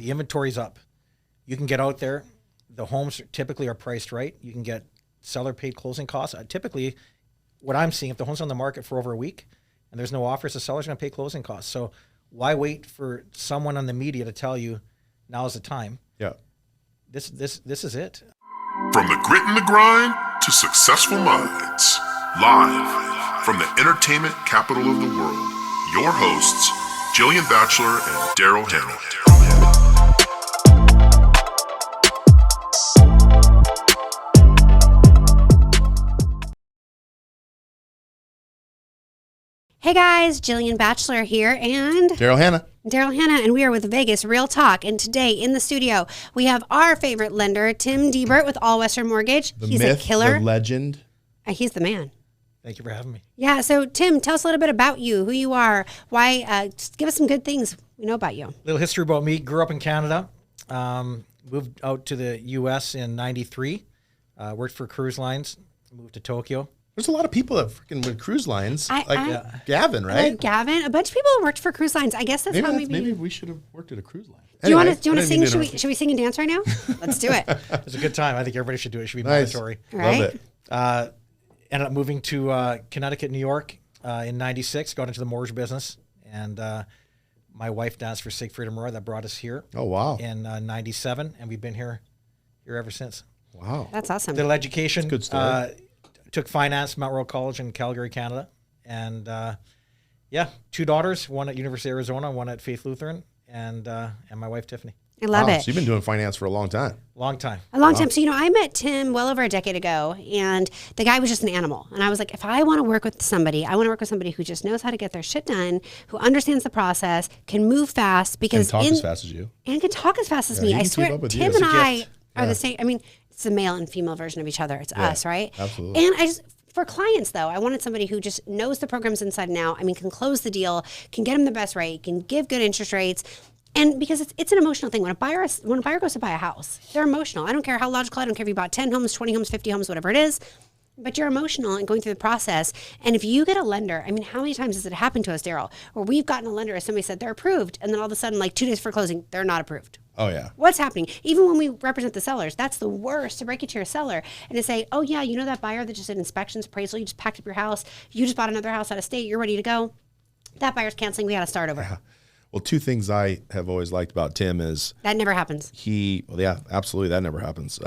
The inventory's up. You can get out there. The homes typically are priced right. You can get seller paid closing costs. Typically, what I'm seeing, if the home's on the market for over a week and there's no offers, the seller's going to pay closing costs. So why wait for someone on the media to tell you now's the time? Yeah. This is it. From the grit and the grind to successful minds, live from the entertainment capital of the world, your hosts, Jillian Batchelor and Daryl Hanna. Hey guys, Jillian Batchelor here and Daryl Hanna, and we are with Vegas Real Talk. And today in the studio, we have our favorite lender, Tim Deibert with All Western Mortgage. the He's myth, a killer. the legend. He's the man. Thank you for having me. Yeah, so Tim, tell us a little bit about you, who you are, why, just give us some good things we know about you. Little history about me. Grew up in Canada. Moved out to the U.S. in 93. Worked for cruise lines. Moved to Tokyo. There's a lot of people that freaking with cruise lines, Gavin, right? Like Gavin, a bunch of people worked for cruise lines. I guess that's how maybe we should have worked at a cruise line. Do you want to I sing? didn't mean to Should we sing and dance right now? Let's do it. It's a good time. I think everybody should do it. It should be Nice. mandatory. Right? Love it. Ended up moving to Connecticut, New York in 96, got into the mortgage business. And my wife danced for Siegfried and Roy. That brought us here Oh, wow. in 97. And we've been here ever since. Wow. That's awesome. Little education. Good story. Took finance, Mount Royal College in Calgary, Canada. And two daughters, one at University of Arizona, one at Faith Lutheran, and my wife, Tiffany. I love Wow, it. So you've been doing finance for a long time. Long time. A long time. So, I met Tim well over a decade ago, and the guy was just an animal. And I was like, if I want to work with somebody, I want to work with somebody who just knows how to get their shit done, who understands the process, can move fast, because And talk as fast as you. and can talk as fast as Yeah, me. he I can keep swear, up with you. Tim It's and a I gift. are the same. I mean, it's the male and female version of each other. It's us, right? absolutely. And for clients, though, I wanted somebody who just knows the programs inside and out. I mean, can close the deal, can get them the best rate, can give good interest rates. And because it's an emotional thing. When a buyer goes to buy a house, they're emotional. I don't care how logical. I don't care if you bought 10 homes, 20 homes, 50 homes, whatever it is. But you're emotional and going through the process. And if you get a lender, I mean, how many times has it happened to us, Daryl, where we've gotten a lender, as somebody said they're approved, and then all of a sudden, like 2 days for closing, they're not approved. Oh, yeah. What's happening? Even when we represent the sellers, that's the worst, to break it to your seller and to say, oh, yeah, you know that buyer that just did inspections, appraisal, you just packed up your house, you just bought another house out of state, you're ready to go. That buyer's canceling, we got to start over. Well, 2 things I have always liked about Tim is That never happens. absolutely, that never happens.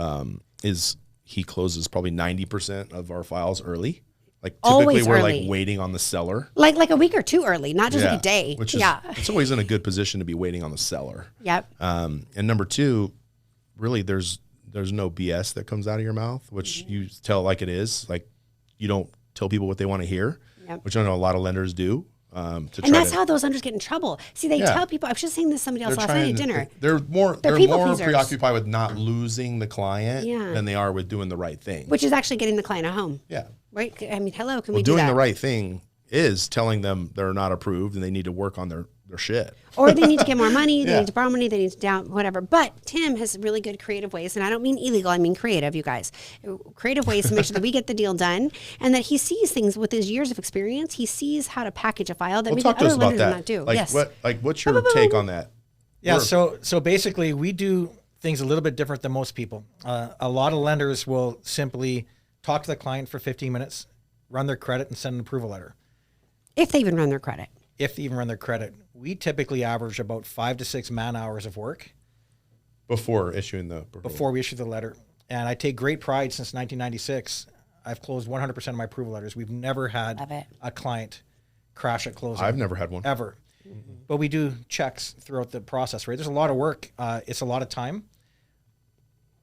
Is he closes probably 90% of our files early. Like typically Always we're early. like waiting on the seller. Like a week or two early, not just like a day. Which is, it's always in a good position to be waiting on the seller. Yep. And number 2, really there's no BS that comes out of your mouth, which you tell like it is. Like you don't tell people what they want to hear, which I know a lot of lenders do. And that's how those lenders get in trouble. See, they tell people, I was just saying this to somebody else last night at dinner. They're more people pleasers. preoccupied with not losing the client Yeah. than they are with doing the right thing. Which is actually getting the client a home. Yeah. Right? I mean, hello, can we do Doing that? the right thing is telling them they're not approved and they need to work on their shit. Or they need to get more money, they Yeah. need to borrow money, they need to down, whatever. But Tim has really good creative ways, and I don't mean illegal, I mean creative, you guys. Creative ways to make sure that we get the deal done, and that he sees things with his years of experience. He sees how to package a file that maybe Talk to other us about lenders do that. not do. Like Yes. what's your take on that? Yeah, so basically we do things a little bit different than most people. A lot of lenders will simply talk to the client for 15 minutes, run their credit, and send an approval letter. If they even run their credit. If they even run their credit. We typically average about 5 to 6 man hours of work Before issuing the proposal. before we issue the letter. And I take great pride since 1996. I've closed 100% of my approval letters. We've never Love had it. a client crash at closing. I've never had one. Ever. But we do checks throughout the process, right? There's a lot of work. It's a lot of time.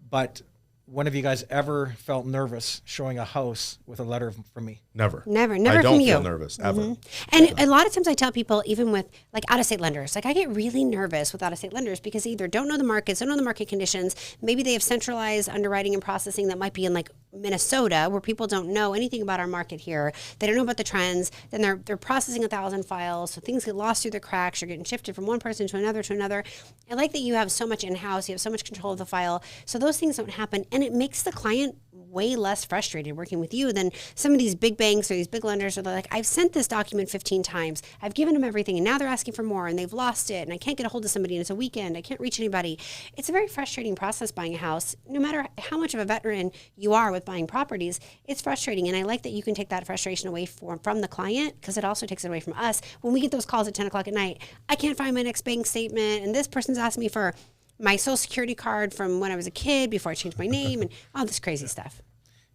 But when have you guys ever felt nervous showing a house with a letter from me? Never. Never I from don't you. feel nervous ever. And a lot of times I tell people, even with like out-of-state lenders, like I get really nervous with out-of-state lenders because they either don't know the markets, don't know the market conditions. Maybe they have centralized underwriting and processing that might be in like Minnesota, where people don't know anything about our market here. They don't know about the trends. Then they're processing 1,000 files, so things get lost through the cracks. You're getting shifted from one person to another to another. I like that you have so much in-house. You have so much control of the file, so those things don't happen, and it makes the client way less frustrated working with you than some of these big banks or these big lenders are like, I've sent this document 15 times. I've given them everything and now they're asking for more and they've lost it and I can't get a hold of somebody and it's a weekend. I can't reach anybody. It's a very frustrating process buying a house. No matter how much of a veteran you are with buying properties, it's frustrating. And I like that you can take that frustration away from the client, because it also takes it away from us. When we get those calls at 10 o'clock at night, I can't find my next bank statement and this person's asking me for my social security card from when I was a kid before I changed my name and all this crazy stuff.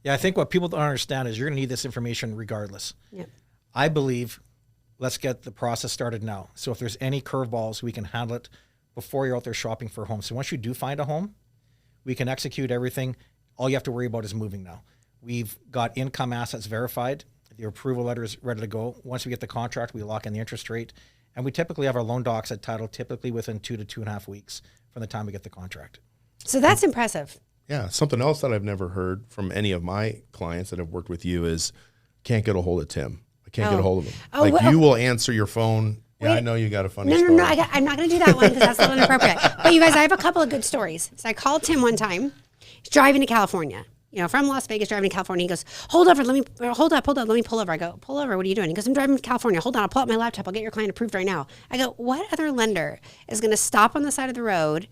Yeah, I think what people don't understand is you're going to need this information regardless. Yep. I believe let's get the process started now. So if there's any curveballs, we can handle it before you're out there shopping for a home. So once you do find a home, we can execute everything. All you have to worry about is moving now. We've got income assets verified. The approval letter is ready to go. Once we get the contract, we lock in the interest rate. And we typically have our loan docs at title typically within 2 to 2.5 weeks from the time we get the contract. So that's impressive. Yeah. Something else that I've never heard from any of my clients that have worked with you is can't get a hold of Tim. I can't get a hold of him. You will answer your phone. Yeah, Wait. I know you got a funny story. No. I'm not going to do that one because that's a little inappropriate. But you guys, I have a couple of good stories. So I called Tim one time. He's driving to California. From Las Vegas, driving to California. He goes, hold up, let me pull over. I go, pull over, what are you doing? He goes, I'm driving to California. Hold on, I'll pull up my laptop. I'll get your client approved right now. I go, what other lender is going to stop on the side of the road,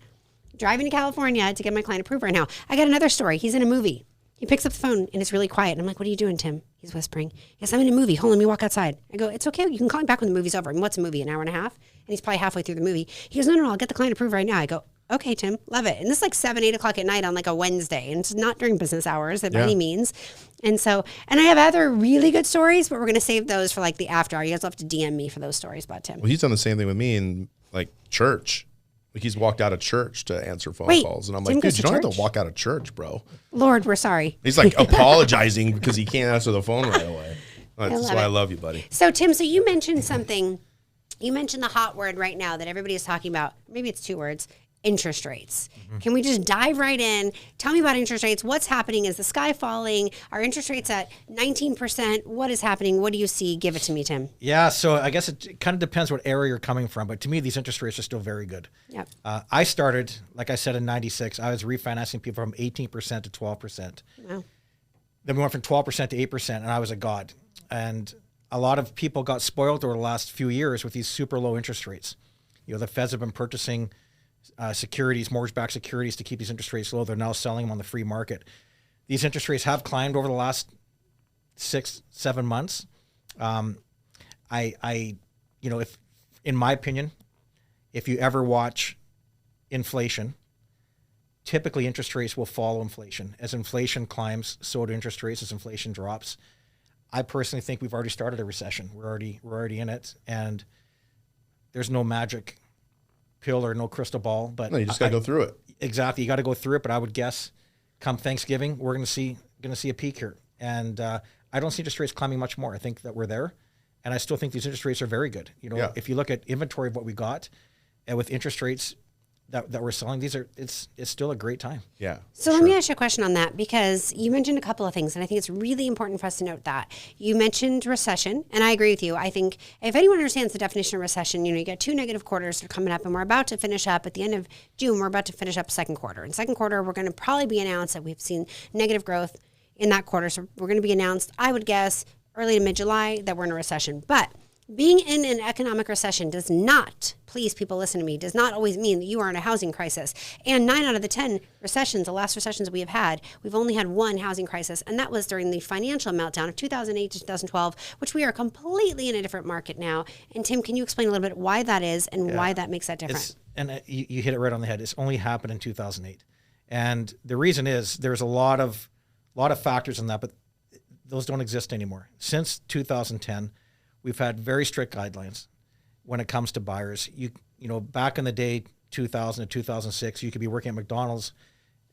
driving to California to get my client approved right now? I got another story. He's in a movie. He picks up the phone and it's really quiet. And I'm like, what are you doing, Tim? He's whispering. Yes, I'm in a movie. Hold on, let me walk outside. I go, it's okay. You can call me back when the movie's over. And what's a movie, an hour and a half? And he's probably halfway through the movie. He goes, no, I'll get the client approved right now. I go, okay, Tim, love it. And this is like 7, 8 o'clock at night on like a Wednesday. And it's not during business hours by any means. And so, and I have other really good stories, but we're going to save those for like the after hour. You guys will have to DM me for those stories about Tim. Well, he's done the same thing with me in like church. Like he's walked out of church to answer phone calls. And I'm like, dude, you don't have to walk out of church, bro. Lord, we're sorry. He's like apologizing because he can't answer the phone right away. That's why I love you, buddy. So Tim, you mentioned something. You mentioned the hot word right now that everybody is talking about. Maybe it's 2 words. Interest rates. Mm-hmm. Can we just dive right in? Tell me about interest rates. What's happening? Is the sky falling? Are interest rates at 19%? What is happening? What do you see? Give it to me, Tim. Yeah, so I guess it kind of depends what area you're coming from, but to me, these interest rates are still very good. Yep. I started, like I said, in 96. I was refinancing people from 18% to 12%. Wow. Then we went from 12% to 8%, and I was a god. And a lot of people got spoiled over the last few years with these super low interest rates. The Feds have been purchasing securities, mortgage-backed securities to keep these interest rates low. They're now selling them on the free market. These interest rates have climbed over the last 6-7 months. If, in my opinion, if you ever watch inflation, typically interest rates will follow inflation. As inflation climbs, so do interest rates. As inflation drops, I personally think we've already started a recession. We're already in it, and there's no magic pill or no crystal ball, but no, you just got to go through it. Exactly, you got to go through it. But I would guess, come Thanksgiving, we're going to see a peak here, and I don't see interest rates climbing much more. I think that we're there, and I still think these interest rates are very good. If you look at inventory of what we got, and with interest rates that we're selling, it's still a great time. Yeah. So let me ask you a question on that, because you mentioned a couple of things, and I think it's really important for us to note that. You mentioned recession, and I agree with you. I think if anyone understands the definition of recession, you get 2 negative quarters that are coming up, and we're about to finish up at the end of June. We're about to finish up second quarter. In second quarter, we're going to probably be announced that we've seen negative growth in that quarter. So we're going to be announced, I would guess, early to mid-July that we're in a recession. But being in an economic recession does not, please people listen to me, does not always mean that you are in a housing crisis. And 9 out of the 10 recessions, the last recessions we have had, we've only had one housing crisis, and that was during the financial meltdown of 2008 to 2012, which we are completely in a different market now. And Tim, can you explain a little bit why that is and why that makes that different? You hit it right on the head. It's only happened in 2008. And the reason is there's a lot of factors in that, but those don't exist anymore. Since 2010, we've had very strict guidelines when it comes to buyers. Back in the day, 2000 to 2006, you could be working at McDonald's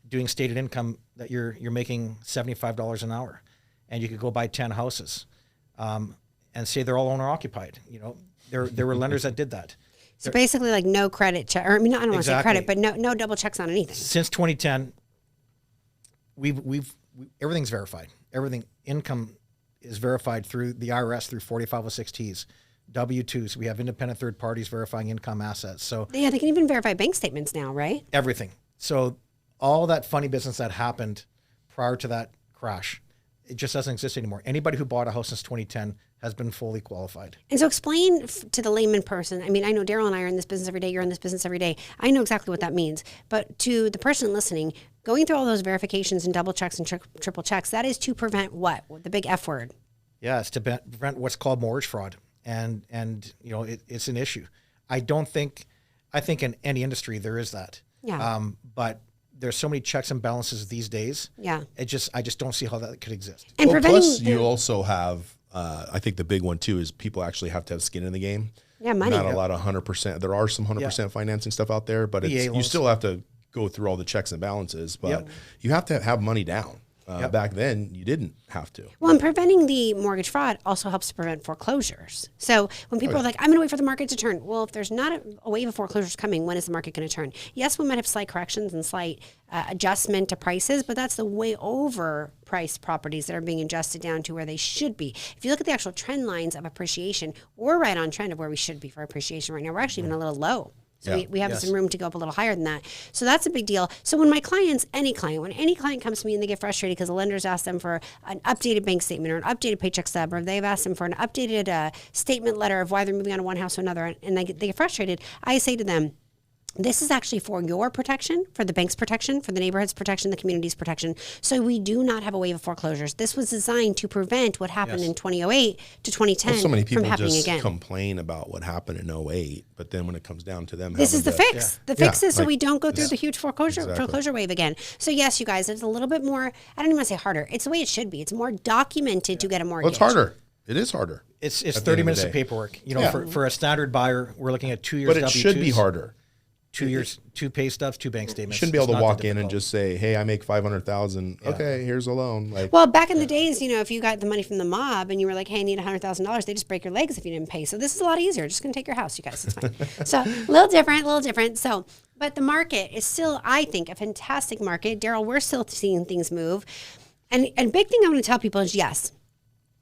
doing stated income that you're making $75 an hour, and you could go buy 10 houses and say they're all owner occupied. There were lenders that did that. So basically, like no credit check, or I don't want to say credit, but no double checks on anything. Since 2010, everything's verified. Income is verified through the IRS through 4506Ts, W-2s. We have independent third parties verifying income assets. So yeah, they can even verify bank statements now, right? Everything. So all that funny business that happened prior to that crash, it just doesn't exist anymore. Anybody who bought a house since 2010 has been fully qualified. And so explain to the layman person. I mean, I know Daryl and I are in this business every day. You're in this business every day. I know exactly what that means. But to the person listening, going through all those verifications and double checks and triple checks, that is to prevent what? The big F word. Yeah, it's to prevent what's called mortgage fraud. And it's an issue. I think in any industry there is that. Yeah. But there's so many checks and balances these days. Yeah. I just don't see how that could exist. And preventing plus you also have, I think the big one too is people actually have to have skin in the game. Yeah, money. Not a lot of 100%. There are some 100% financing stuff out there, but you still have to go through all the checks and balances. But you have to have money down. Back then, you didn't have to. Well, and preventing the mortgage fraud also helps to prevent foreclosures. So when people are like, I'm going to wait for the market to turn. Well, if there's not a wave of foreclosures coming, when is the market going to turn? Yes, we might have slight corrections and slight adjustment to prices, but that's the way over priced properties that are being adjusted down to where they should be. If you look at the actual trend lines of appreciation, we're right on trend of where we should be for appreciation right now. We're actually even a little low. So we have some room to go up a little higher than that. So that's a big deal. So when any client comes to me and they get frustrated because the lenders ask them for an updated bank statement or an updated paycheck stub, or they've asked them for an updated statement letter of why they're moving on to one house to another, and they get frustrated, I say to them, this is actually for your protection, for the bank's protection, for the neighborhood's protection, the community's protection. So we do not have a wave of foreclosures. This was designed to prevent what happened in 2008 to 2010 so many people from happening just again. complain about what happened in 08, but then when it comes down to them, this is the fix. The fix is so we don't go through the huge foreclosure wave again. So yes, you guys, it's a little bit more, I don't even want to say harder. It's the way it should be. It's more documented to get a mortgage. Well, it's harder. It is harder. It's 30 minutes of paperwork. For a standard buyer, we're looking at 2 years. But it should be harder. 2 years, 2 pay stubs, 2 bank statements. Shouldn't be able to walk in and just say, "Hey, I make $500,000. Okay, here's a loan." Well, back in the days, if you got the money from the mob and you were like, "Hey, I need $100,000," they just break your legs if you didn't pay. So this is a lot easier. Just gonna take your house, you guys. It's fine. So a little different. So, but the market is still, I think, a fantastic market. Daryl, we're still seeing things move, and big thing I want to tell people is yes,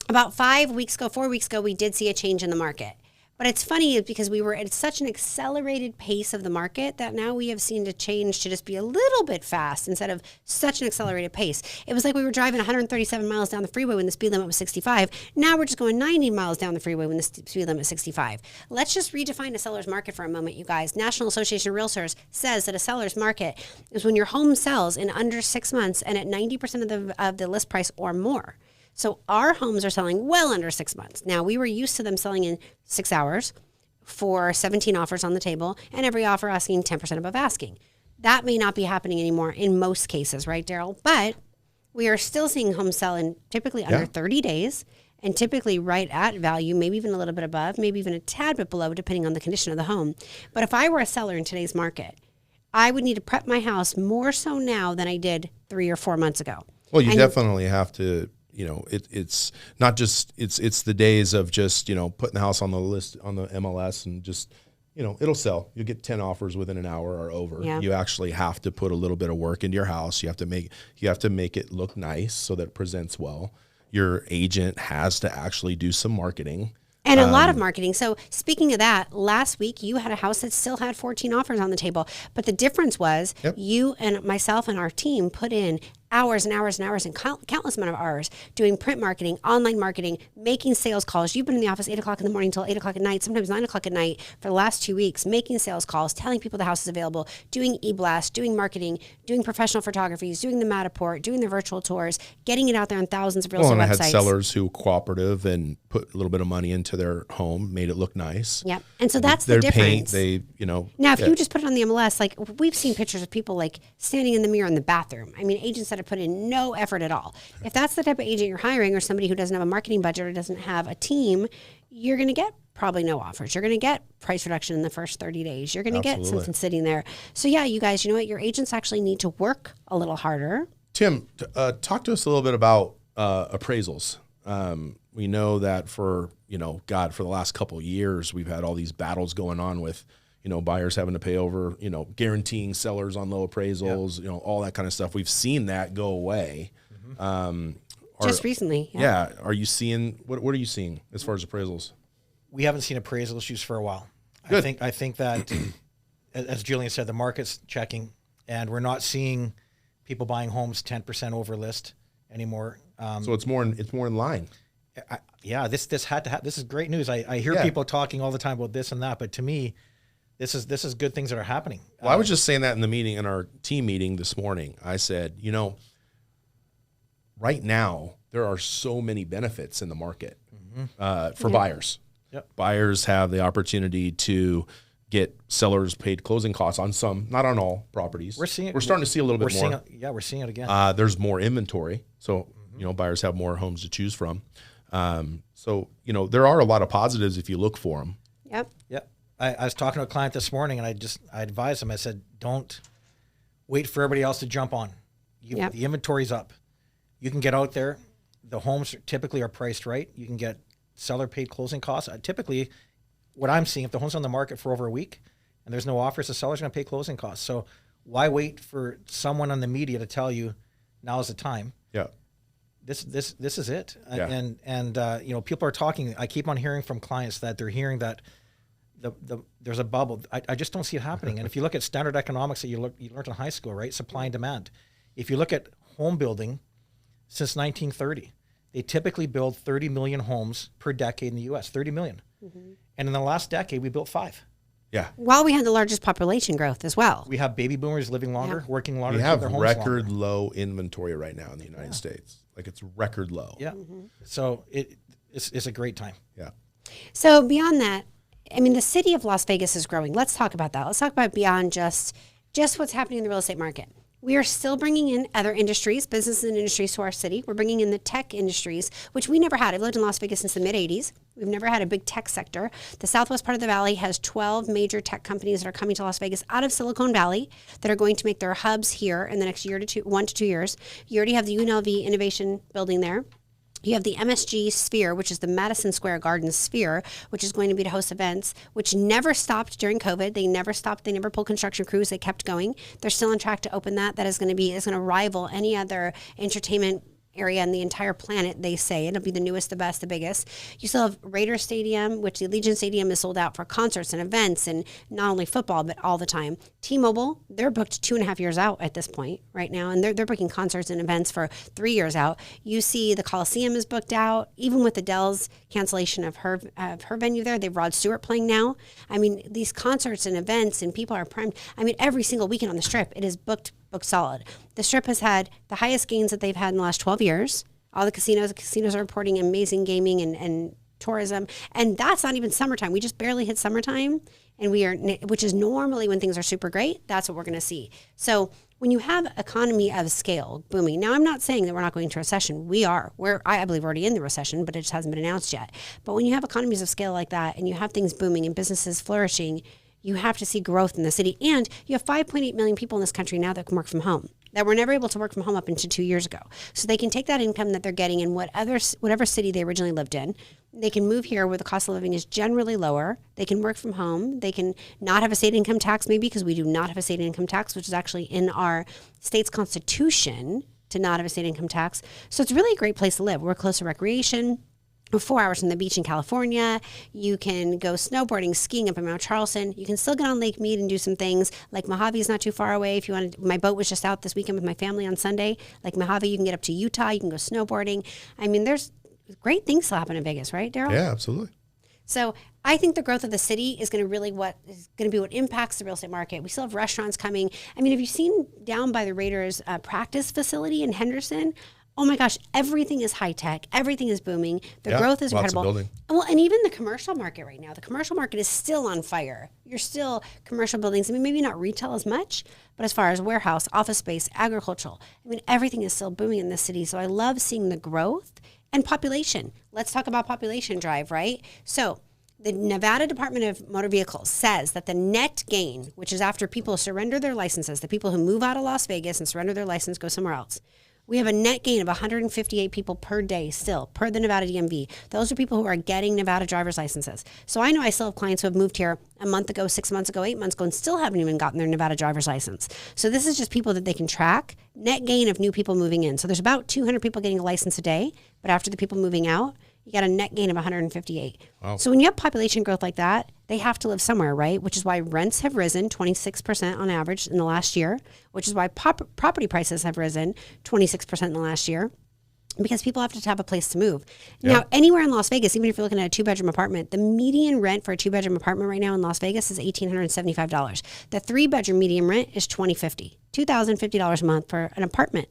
about 4 weeks ago, we did see a change in the market. But it's funny because we were at such an accelerated pace of the market that now we have seen to change to just be a little bit fast instead of such an accelerated pace. It was like we were driving 137 miles down the freeway when the speed limit was 65. Now we're just going 90 miles down the freeway when the speed limit is 65. Let's just redefine a seller's market for a moment, you guys. National Association of Realtors says that a seller's market is when your home sells in under 6 months and at 90% of the list price or more. So our homes are selling well under 6 months. Now, we were used to them selling in 6 hours for 17 offers on the table and every offer asking 10% above asking. That may not be happening anymore in most cases, right, Daryl? But we are still seeing homes sell in typically under 30 days and typically right at value, maybe even a little bit above, maybe even a tad bit below, depending on the condition of the home. But if I were a seller in today's market, I would need to prep my house more so now than I did 3 or 4 months ago. Well, you definitely have to. It's not just it's the days of just putting the house on the list on the MLS and just it'll sell. You'll get 10 offers within an hour or over. Yeah. You actually have to put a little bit of work into your house. You have to make it look nice so that it presents well. Your agent has to actually do some marketing. And a lot of marketing. So speaking of that, last week you had a house that still had 14 offers on the table. But the difference was you and myself and our team put in hours and hours and hours and countless amount of hours doing print marketing, online marketing, making sales calls. You've been in the office 8 o'clock in the morning till 8 o'clock at night, sometimes 9 o'clock at night for the last 2 weeks, making sales calls, telling people the house is available, doing e-blasts, doing marketing, doing professional photographies, doing the Matterport, doing the virtual tours, getting it out there on thousands of real estate websites. I had sellers who cooperative and put a little bit of money into their home, made it look nice. Yep. And so that's the difference. Paint, Now, if you just put it on the MLS, like we've seen pictures of people like standing in the mirror in the bathroom. I mean, agents that have put in no effort at all. If that's the type of agent you're hiring or somebody who doesn't have a marketing budget or doesn't have a team, you're going to get probably no offers. You're going to get price reduction in the first 30 days. You're going to get something sitting there. So yeah, you guys, you know what? Your agents actually need to work a little harder. Tim, talk to us a little bit about appraisals. We know that for the last couple of years, we've had all these battles going on with buyers having to pay over, guaranteeing sellers on low appraisals, all that kind of stuff. We've seen that go away. Just recently. Yeah. Are you seeing, what are you seeing as far as appraisals? We haven't seen appraisal issues for a while. Good. I think that, as Julian said, the market's checking and we're not seeing people buying homes 10% over list. anymore. So it's more in line. This had to happen. This is great news. I hear people talking all the time about this and that, but to me, this is good things that are happening. Well, I was just saying that in our team meeting this morning. I said, right now there are so many benefits in the market for buyers. Yep. Buyers have the opportunity to get sellers paid closing costs on some, not on all properties. We're seeing it. We're starting to see a little bit more. We're seeing it again. There's more inventory, so buyers have more homes to choose from. So there are a lot of positives if you look for them. Yep. Yep. I was talking to a client this morning, and I advised him. I said, don't wait for everybody else to jump on. The inventory's up. You can get out there. The homes typically are priced right. You can get seller paid closing costs. Typically, what I'm seeing, if the home's on the market for over a week and there's no offers, the seller's going to pay closing costs. So why wait for someone on the media to tell you now's the time? Yeah. This is it. Yeah. And people are talking. I keep on hearing from clients that they're hearing that there's a bubble. I just don't see it happening. And if you look at standard economics that you learned in high school, right? Supply and demand. If you look at home building since 1930, they typically build 30 million homes per decade in the U.S. 30 million. Mm-hmm. And in the last decade, we built 5. Yeah. While we had the largest population growth as well. We have baby boomers living longer, working longer. We have their homes record longer. low inventory right now in the United States. Like it's record low. Yeah. Mm-hmm. So it's a great time. Yeah. So beyond that, the city of Las Vegas is growing. Let's talk about that. Let's talk about beyond just what's happening in the real estate market. We are still bringing in other industries, businesses and industries to our city. We're bringing in the tech industries, which we never had. I've lived in Las Vegas since the mid-'80s. We've never had a big tech sector. The southwest part of the valley has 12 major tech companies that are coming to Las Vegas out of Silicon Valley that are going to make their hubs here in the next 1 to 2 years. You already have the UNLV Innovation Building there. You have the MSG Sphere, which is the Madison Square Garden Sphere, which is going to be to host events, which never stopped during COVID. They never stopped. They never pulled construction crews. They kept going. They're still on track to open that. That is going to rival any other entertainment area on the entire planet, they say. It'll be the newest, the best, the biggest. You still have Raiders Stadium, which the Allegiant Stadium is sold out for concerts and events, and not only football, but all the time. T-Mobile, they're booked 2.5 years out at this point right now, and they're booking concerts and events for 3 years out. You see the Coliseum is booked out, even with Adele's cancellation of her venue there. They have Rod Stewart playing now. These concerts and events, and people are primed. Every single weekend on the Strip, it is booked solid. The Strip has had the highest gains that they've had in the last 12 years. All the casinos are reporting amazing gaming and tourism. And that's not even summertime. We just barely hit summertime, and which is normally when things are super great. That's what we're going to see. So when you have economy of scale booming, now I'm not saying that we're not going into recession. We are. I believe we're already in the recession, but it just hasn't been announced yet. But when you have economies of scale like that, and you have things booming and businesses flourishing, you have to see growth in the city. And you have 5.8 million people in this country now that can work from home, that were never able to work from home up until 2 years ago. So they can take that income that they're getting in whatever city they originally lived in. They can move here where the cost of living is generally lower. They can work from home. They can not have a state income tax, maybe, because we do not have a state income tax, which is actually in our state's constitution to not have a state income tax. So it's really a great place to live. We're close to recreation. We're 4 hours from the beach in California. You can go snowboarding, skiing up in Mount Charleston. You can still get on Lake Mead and do some things. Lake Mojave is not too far away. If you want to, my boat was just out this weekend with my family on Sunday. Lake Mojave, you can get up to Utah. You can go snowboarding. There's great things to happen in Vegas, right, Daryl? Yeah, absolutely. So I think the growth of the city is going to be what impacts the real estate market. We still have restaurants coming. Have you seen down by the Raiders practice facility in Henderson? Oh my gosh, everything is high tech. Everything is booming. The growth is incredible. Lots of building. Well, and even the commercial market right now. The commercial market is still on fire. You're still commercial buildings. Maybe not retail as much, but as far as warehouse, office space, agricultural, everything is still booming in this city. So I love seeing the growth and population. Let's talk about population drive, right? So the Nevada Department of Motor Vehicles says that the net gain, which is after people surrender their licenses, the people who move out of Las Vegas and surrender their license, go somewhere else. We have a net gain of 158 people per day still, per the Nevada DMV. Those are people who are getting Nevada driver's licenses. So I know I still have clients who have moved here a month ago, 6 months ago, 8 months ago, and still haven't even gotten their Nevada driver's license. So this is just people that they can track, net gain of new people moving in. So there's about 200 people getting a license a day, but after the people moving out, you got a net gain of 158. Wow. So when you have population growth like that, they have to live somewhere, right? Which is why rents have risen 26% on average in the last year, which is why property prices have risen 26% in the last year. because people have to have a place to move. Now, anywhere in Las Vegas, even if you're looking at a 2-bedroom apartment, the median rent for a 2-bedroom apartment right now in Las Vegas is $1,875. The 3-bedroom median rent is $2,050 a month for an apartment.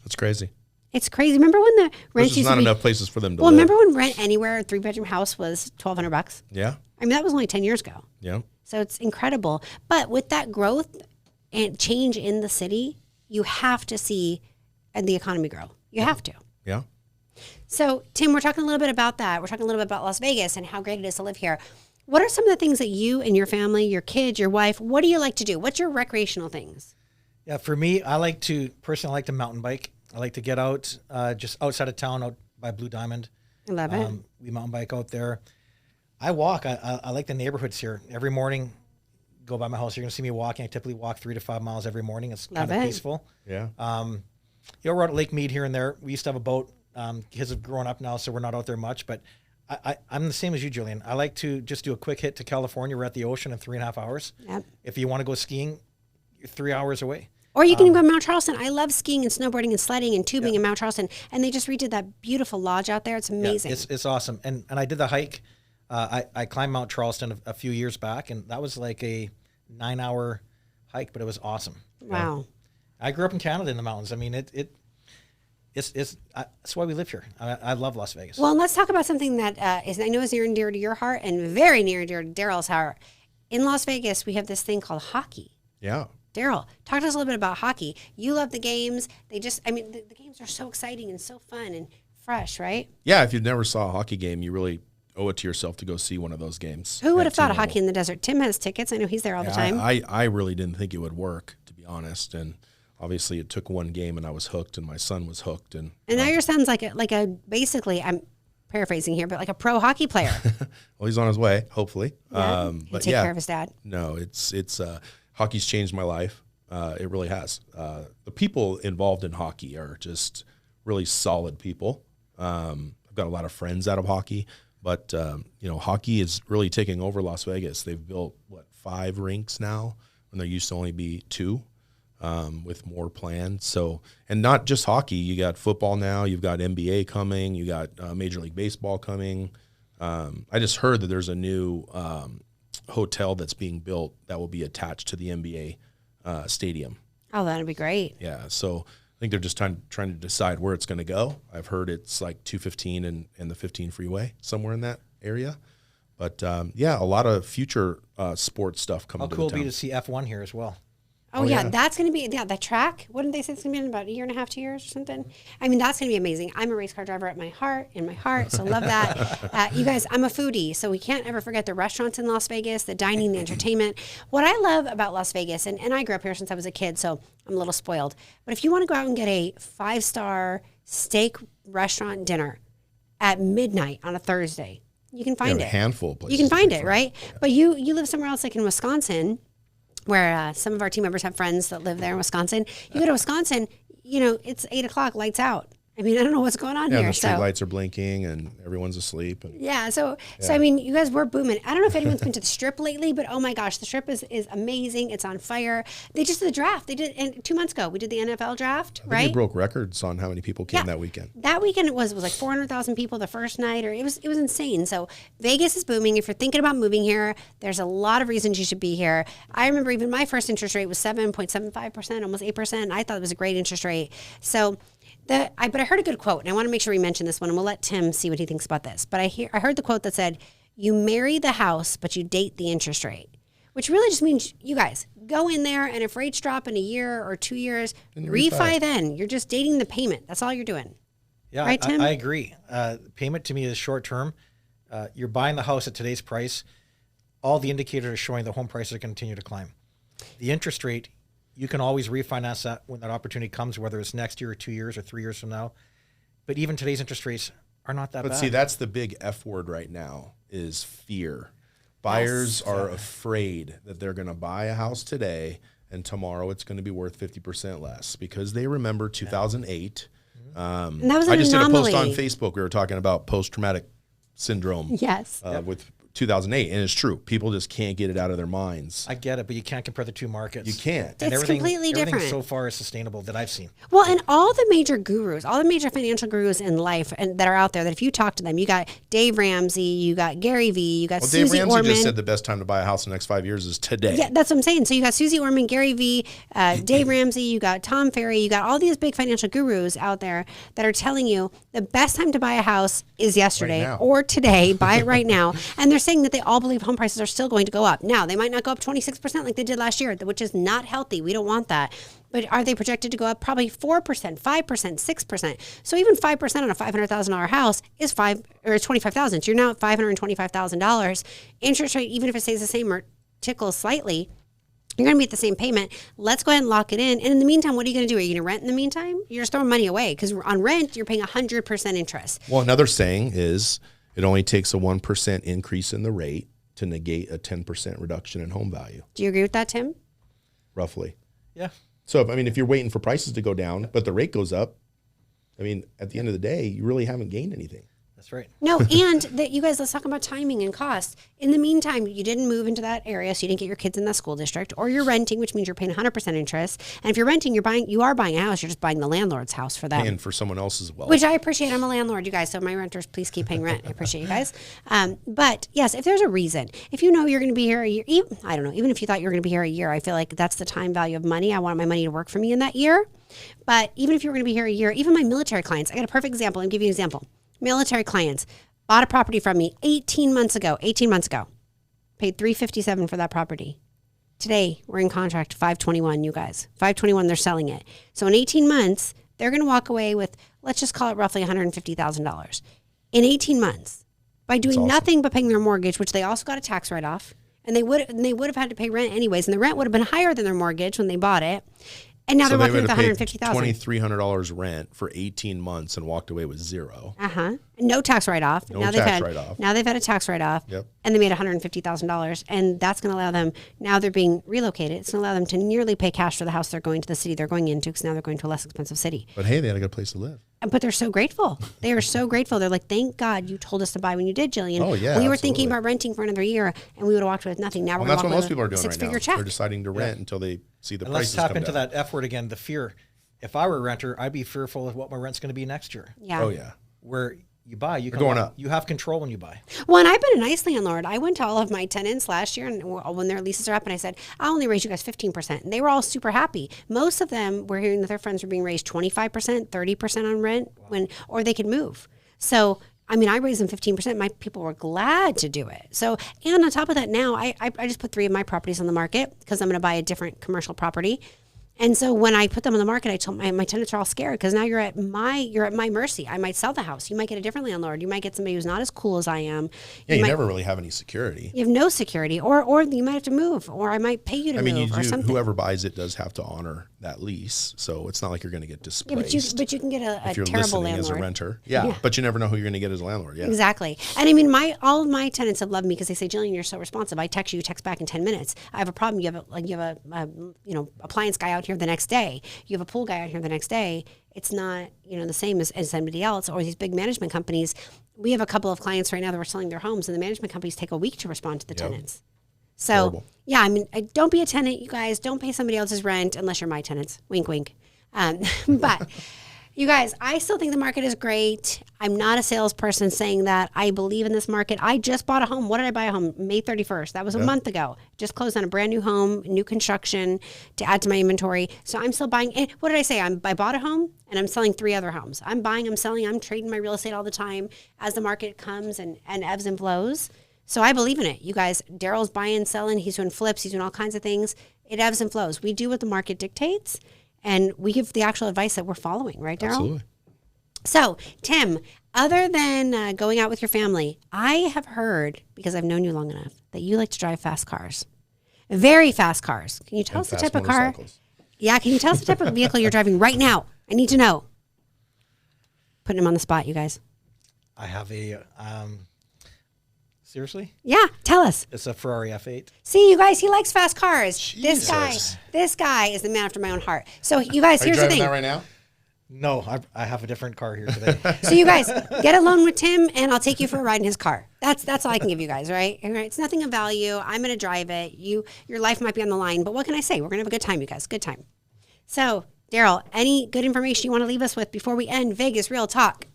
That's crazy. It's crazy. Remember when the rent There's not enough places for them to live. Remember when rent anywhere, a 3-bedroom house was $1,200? Yeah. I mean, that was only 10 years ago. Yeah. So it's incredible. But with that growth and change in the city, you have to see the economy grow. You have to. Yeah. So, Tim, we're talking a little bit about that. We're talking a little bit about Las Vegas and how great it is to live here. What are some of the things that you and your family, your kids, your wife, what do you like to do? What's your recreational things? Yeah, for me, I like to mountain bike. I like to get out just outside of town, out by Blue Diamond. I love it. We mountain bike out there. I walk. I like the neighborhoods here. Every morning, go by my house. You're going to see me walking. I typically walk 3 to 5 miles every morning. It's kind of peaceful. Yeah. We're at Lake Mead here and there. We used to have a boat. Kids have grown up now, so we're not out there much. But I'm the same as you, Julian. I like to just do a quick hit to California. We're at the ocean in 3.5 hours. Yep. If you want to go skiing, you're 3 hours away. Or you can go to Mount Charleston. I love skiing and snowboarding and sledding and tubing in Mount Charleston. And they just redid that beautiful lodge out there. It's amazing. Yeah, it's awesome. And I did the hike. I climbed Mount Charleston a few years back, and that was like a 9-hour hike, but it was awesome. Wow. I grew up in Canada in the mountains. I mean, it's why we live here. I love Las Vegas. Well, let's talk about something that I know is near and dear to your heart and very near and dear to Daryl's heart. In Las Vegas, we have this thing called hockey. Yeah. Daryl, talk to us a little bit about hockey. You love the games. The games are so exciting and so fun and fresh, right? Yeah, if you've never saw a hockey game, you really owe it to yourself to go see one of those games. Who would have thought of hockey in the desert? Tim has tickets. I know he's there all the time. I really didn't think it would work, to be honest. And obviously it took one game and I was hooked and my son was hooked. And now your son's like a basically, I'm paraphrasing here, but like a pro hockey player. Well, he's on his way, hopefully. Yeah. But take care of his dad. No, it's hockey's changed my life. It really has. The people involved in hockey are just really solid people. I've got a lot of friends out of hockey, but hockey is really taking over Las Vegas. They've built 5 rinks now, when there used to only be 2, with more planned. So, and not just hockey. You got football now. You've got NBA coming. You got Major League Baseball coming. I just heard that there's a new hotel that's being built that will be attached to the NBA stadium. Oh, that'd be great. Yeah, so I think they're just trying to decide where it's going to go. I've heard it's like 215 and the 15 freeway, somewhere in that area. But a lot of future sports stuff coming to the town. How cool would it be to see F1 here as well? Oh yeah, that's going to be, that track. What did they say it's going to be in about 1.5 years, 2 years or something? I mean, that's going to be amazing. I'm a race car driver in my heart, so love that. You guys, I'm a foodie, so we can't ever forget the restaurants in Las Vegas, the dining, the entertainment. What I love about Las Vegas, and I grew up here since I was a kid, so I'm a little spoiled, but if you want to go out and get a 5-star steak restaurant dinner at midnight on a Thursday, you can find it. A handful of places. You can find it, right? Yeah. But you live somewhere else, like in Wisconsin, where some of our team members have friends that live there in Wisconsin. You go to Wisconsin, it's 8 o'clock, lights out. I mean, I don't know what's going on here. The street lights are blinking and everyone's asleep. And so I mean, you guys were booming. I don't know if anyone's been to the Strip lately, but oh my gosh, the Strip is amazing. It's on fire. They just did the draft. They did, and 2 months ago, we did the NFL draft, I think right? they broke records on how many people came that weekend. That weekend it was like 400,000 people the first night, or it was insane. So Vegas is booming. If you're thinking about moving here, there's a lot of reasons you should be here. I remember even my first interest rate was 7.75%, almost 8%. I thought it was a great interest rate. So but I heard a good quote, and I want to make sure we mention this one, and we'll let Tim see what he thinks about this. But I heard the quote that said, "You marry the house, but you date the interest rate," which really just means you guys go in there, and if rates drop in a year or 2 years, refi then. You're just dating the payment. That's all you're doing. Yeah, right, Tim? I agree. Payment to me is short term. You're buying the house at today's price. All the indicators are showing the home prices are going to continue to climb. The interest rate, you can always refinance that when that opportunity comes, whether it's next year or 2 years or 3 years from now. But even today's interest rates are not that bad. But see, that's the big F word right now is fear. Buyers are afraid that they're going to buy a house today and tomorrow it's going to be worth 50% less because they remember 2008. And that was an I just anomaly. did a post on Facebook. We were talking about post-traumatic syndrome. Yes. With 2008. And it's true. People just can't get it out of their minds. I get it, but you can't compare the two markets. You can't. And It's completely everything different. so far is sustainable that I've seen. Well, and all the major gurus, all the major financial gurus in life and that are out there, that if you talk to them, you got Dave Ramsey, you got Gary Vee, you got Well, Susie Dave Ramsey Orman. just said the best time to buy a house in the next 5 years is today. Yeah, that's what I'm saying. So you got Susie Orman, Gary Vee, Dave Ramsey, you got Tom Ferry, you got all these big financial gurus out there that are telling you the best time to buy a house is yesterday now. or today. Buy it right now. And they're saying that they all believe home prices are still going to go up. Now, they might not go up 26% like they did last year, which is not healthy. We don't want that. But are they projected to go up probably 4%, 5%, 6%? So even 5% on a $500,000 house is $25,000. So you're now at $525,000. Interest rate, even if it stays the same or tickles slightly, you're going to be at the same payment. Let's go ahead and lock it in. And in the meantime, what are you going to do? Are you going to rent in the meantime? You're just throwing money away because on rent, you're paying 100% interest. Well, another saying is it only takes a 1% increase in the rate to negate a 10% reduction in home value, Do you agree with that, Tim? roughly. Yeah. So, if you're waiting for prices to go down, but the rate goes up, at the end of the day, you really haven't gained anything. That's right. No, and that you guys, let's talk about timing and cost. In the meantime, you didn't move into that area, so you didn't get your kids in that school district, or you're renting, which means you're paying 100% interest. And if you're renting, you are buying a house. You're just buying the landlord's house for them. And for someone else's wealth. Which I appreciate. I'm a landlord, you guys. So my renters, please keep paying rent. I appreciate you guys. But yes, if there's a reason, if you know you're going to be here a year, I don't know, even if you thought you were going to be here a year, I feel like that's the time value of money. I want my money to work for me in that year. But even if you're going to be here a year, even my military clients, I got a perfect example. I'll give you an example. Military clients bought a property from me 18 months ago, paid $357 for that property. Today, we're in contract $521, you guys. $521, they're selling it. So in 18 months, they're going to walk away with, let's just call it roughly $150,000. In 18 months, by doing nothing but paying their mortgage, which they also got a tax write-off, and they would have had to pay rent anyways, and the rent would have been higher than their mortgage when they bought it. And now they're walking with $150,000. $2,300 rent for 18 months and walked away with zero. No tax write-off. No tax write-off. Now they've had a tax write-off. Yep. And they made $150,000. And that's going to allow them, now they're being relocated, it's going to allow them to nearly pay cash for the house they're going to, the city they're going into, because now they're going to a less expensive city. But hey, they had a good place to live. But they're so grateful. They are so grateful. They're like, thank God you told us to buy when you did, Jillian. Oh, yeah, We were absolutely. thinking about renting for another year, and we would have walked away with nothing. Now Well, we're that's going what to walk most people away are with a doing right now. six-figure check. They're deciding to rent until they see the And let's prices tap come into down. that F word again, the fear. If I were a renter, I'd be fearful of what my rent's going to be next year. Yeah. Oh, yeah. Where you buy, you can going up. You have control when you buy. Well, and I've been a nice landlord. I went to all of my tenants last year, and when their leases are up, and I said, I'll only raise you guys 15%. And they were all super happy. Most of them were hearing that their friends were being raised 25%, 30% on rent, or they could move. So, I raised them 15%. My people were glad to do it. So, and on top of that, now I just put 3 of my properties on the market because I'm going to buy a different commercial property. And so when I put them on the market, I told my tenants are all scared because now you're at my mercy. I might sell the house. You might get a different landlord. You might get somebody who's not as cool as I am. Yeah, you might, never really have any security. You have no security, or you might have to move, or I might pay you to move, or something. Whoever buys it does have to honor that lease, so it's not like you're going to get Yeah, displaced. but you can get a if you're terrible listening landlord as a renter. Yeah, but you never know who you're going to get as a landlord. Yeah, Exactly. And all of my tenants have loved me because they say, Jillian, you're so responsive. I text you, text back in 10 minutes. I have a problem. You have a appliance guy out here the next day. You have a pool guy out here the next day. It's not, the same as somebody else, or these big management companies. We have a couple of clients right now that are selling their homes, and the management companies take a week to respond to the tenants. So, Horrible. yeah, don't be a tenant, you guys. Don't pay somebody else's rent unless you're my tenants. Wink, wink. But you guys, I still think the market is great. I'm not a salesperson saying that. I believe in this market. I just bought a home. What did I buy a home? May 31st. That was a month ago. Just closed on a brand new home, new construction to add to my inventory. So I'm still buying. And what did I say? I bought a home and I'm selling 3 other homes. I'm buying, I'm selling, I'm trading my real estate all the time as the market comes and ebbs and flows. So I believe in it. You guys, Daryl's buying, selling. He's doing flips. He's doing all kinds of things. It ebbs and flows. We do what the market dictates. And we give the actual advice that we're following, right, Daryl? Absolutely. So, Tim, other than going out with your family, I have heard, because I've known you long enough, that you like to drive fast cars. Very fast cars. Can you tell us the type of car? Yeah, can you tell us the type of vehicle you're driving right now? I need to know. Putting him on the spot, you guys. I have a, seriously? Yeah, tell us. It's a Ferrari F8. See, you guys, he likes fast cars. Jesus. This guy is the man after my own heart. So, you guys, Are you here's the driving thing. that right now? No, I have a different car here today. So you guys get a loan with Tim, and I'll take you for a ride in his car. That's all I can give you guys, right? All right, it's nothing of value. I'm going to drive it. Your life might be on the line, but what can I say? We're going to have a good time, you guys. Good time. So, Daryl, any good information you want to leave us with before we end Vegas Real Talk?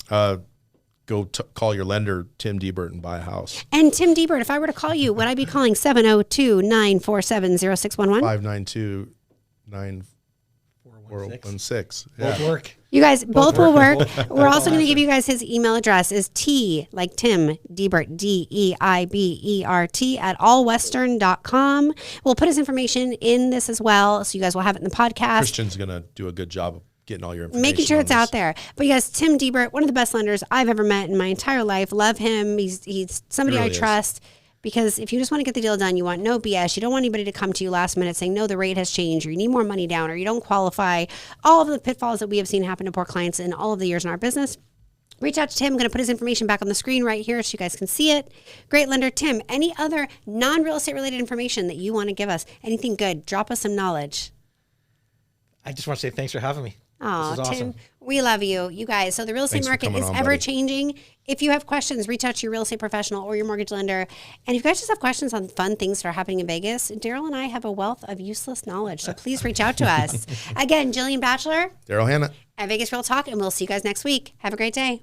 Go call your lender, Tim Deibert, and buy a house. And Tim Deibert, if I were to call you, would I be calling 702-947-0611? 592-9416. Both work. You guys, both will work. We're also going to give you guys his email address is T, like Tim, Deibert, DEIBERT at allwestern.com. We'll put his information in this as well, so you guys will have it in the podcast. Christian's going to do a good job of getting all your information. Making sure on it's this. out there. But you guys, Tim Deibert, one of the best lenders I've ever met in my entire life. Love him. He's somebody He I really trust. Because if you just want to get the deal done, you want no BS. You don't want anybody to come to you last minute saying, no, the rate has changed, or you need more money down, or you don't qualify. All of the pitfalls that we have seen happen to poor clients in all of the years in our business. Reach out to Tim. I'm going to put his information back on the screen right here so you guys can see it. Great lender. Tim, any other non-real estate related information that you want to give us? Anything good? Drop us some knowledge. I just want to say thanks for having me. Oh, This is Tim, awesome. we love you. You guys. So the real estate Thanks for market coming is on, ever buddy. changing. If you have questions, reach out to your real estate professional or your mortgage lender. And if you guys just have questions on fun things that are happening in Vegas, Daryl and I have a wealth of useless knowledge. So please reach out to us. Again, Jillian Batchelor Daryl Hannah. at Vegas Real Talk, and we'll see you guys next week. Have a great day.